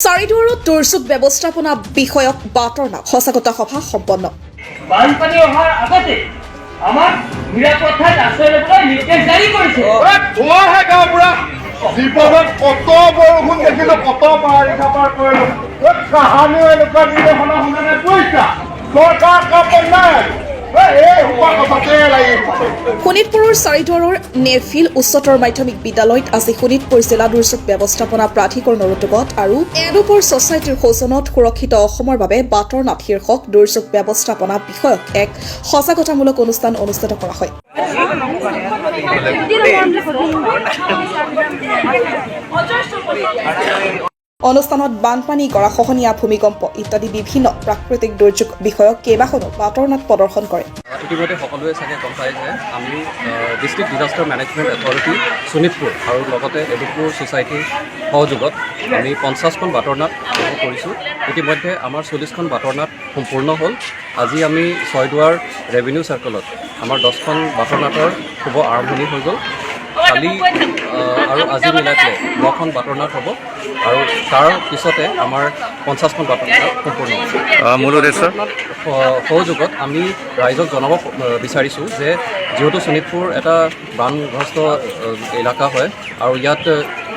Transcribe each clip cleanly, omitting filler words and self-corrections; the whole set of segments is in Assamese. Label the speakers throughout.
Speaker 1: চাৰিদুৱাৰত দুৰ্যোগ ব্যৱস্থাপনা বিষয়ক বাতৰনা সজাগতা সভা সম্পন্ন।
Speaker 2: বানপানী অহাৰ আগতে আমাক নিৰাপদ ঠাইত আশ্ৰয় ল'বলৈ নিৰ্দেশ জাৰি কৰিছে।
Speaker 3: ধোঁৱাহে গাঁও পুৰা জীৱনত কত বৰষুণ দেখিলো, কত বাৰিষা পাৰ কৰিলো, কাহানিও এনেকুৱা নিৰ্দেশনা শুনা নাই। পইচা চৰকাৰ কাম নাই।
Speaker 1: শোণিতপুৰৰ চাৰিদুৱাৰৰ নেফিল উচ্চতৰ মাধ্যমিক বিদ্যালয়ত আজি শোণিতপুৰ জিলা দুৰ্যোগ ব্যৱস্থাপনা প্ৰাধিকৰণৰ উদ্যোগত আৰু এডোপৰ ছ'চাইটিৰ সৌজন্যত সুৰক্ষিত অসমৰ বাবে বাতৰনাট শীৰ্ষক দুৰ্যোগ ব্যৱস্থাপনা বিষয়ক এক সজাগতামূলক অনুষ্ঠান অনুষ্ঠিত কৰা হয়। অনুষ্ঠানত বানপানী, গৰাখহনীয়া, ভূমিকম্প ইত্যাদি বিভিন্ন প্ৰাকৃতিক দুৰ্যোগ বিষয়ক কেইবাখনো বাতৰনাট প্ৰদৰ্শন কৰে।
Speaker 4: ইতিমধ্যে সকলোৱে চাগে গম পায় যে আমি district disaster management authority Sonitpur আৰু লগতে এডুপুৰ ছ'চাইটিৰ সহযোগত আমি 50খন বাতৰনাট কৰিছোঁ। ইতিমধ্যে আমাৰ 40খন বাতৰনাট সম্পূৰ্ণ হ'ল। আজি আমি ছয়দুৱাৰ ৰেভিনিউ চাৰ্কলত আমাৰ 10খন বাতৰনাটৰ শুভ আৰম্ভণি হৈ গ'ল। কালি আৰু আজি মিলাই পেলাই 9খন বাতৰনাট হ'ব আৰু তাৰ পিছতে আমাৰ 50খন বাতৰনাট সম্পূৰ্ণ হ'ব। মূল উদ্দেশ্য সহযোগত আমি ৰাইজক জনাব বিচাৰিছোঁ যে যিহেতু শোণিতপুৰ এটা বানগ্ৰস্ত এলেকা হয় আৰু ইয়াত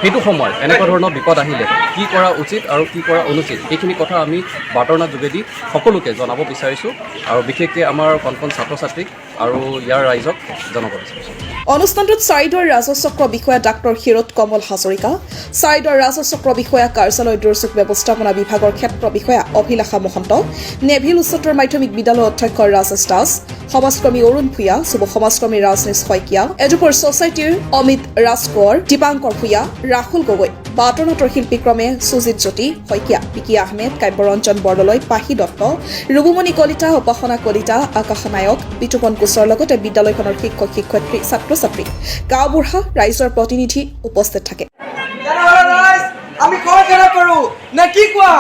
Speaker 4: সেইটো সময়ত এনেকুৱা ধৰণৰ বিপদ আহিলে কি কৰা উচিত আৰু কি কৰা অনুচিত এইখিনি কথা আমি বাতৰনাট যোগেদি সকলোকে জনাব বিচাৰিছোঁ আৰু বিশেষকৈ আমাৰ কণ কণ ছাত্ৰ ছাত্ৰীক আৰু ইয়াৰ ৰাইজক জনাব বিচাৰিছোঁ।
Speaker 1: অনুষ্ঠানটোত চাৰিদুৱাৰ ৰাজহ চক্ৰ বিষয়া ডাক্তৰ হিৰত কমল হাজৰিকা, চাৰিদুৱাৰ ৰাজহ চক্ৰ বিষয়া কাৰ্যালয় দুৰ্যোগ ব্যৱস্থাপনা বিভাগৰ ক্ষেত্ৰ বিষয়া অভিলাষা মহন্ত, নেভিল উচ্চতৰ মাধ্যমিক বিদ্যালয়ৰ অধ্যক্ষ ৰাজেশ দাস, সমাজকৰ্মী অৰুণ ভূঞা, যুৱ সমাজকৰ্মী ৰাজনীশ শইকীয়া, এডুপুৰ ছ'চাইটিৰ অমিত ৰাজকোঁৱৰ, দীপাংকৰ ভূঞা, ৰাহুল গগৈ, বাতৰনাটৰ শিল্পীক্ৰমে সুজিত জ্যোতি শইকীয়া, পিকি আহমেদ, কাব্যৰঞ্জন বৰদলৈ, পাহি দত্ত, ৰুবুমণি কলিতা, উপাসনা কলিতা, আকাশ নায়ক, বিতুপন কোচৰ লগতে বিদ্যালয়খনৰ শিক্ষক শিক্ষয়িত্ৰী, ছাত্ৰ ছাত্ৰী, গাঁওবুঢ়া, ৰাইজৰ প্ৰতিনিধি উপস্থিত থাকে।
Speaker 5: আমি খেলা কৰো নে কি কোৱা?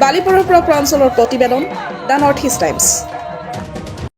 Speaker 1: বালিপুৰৰ পৰা প্ৰাঞ্চলৰ প্ৰতিবেদন, দ্য নৰ্থ ইষ্ট টাইমছ।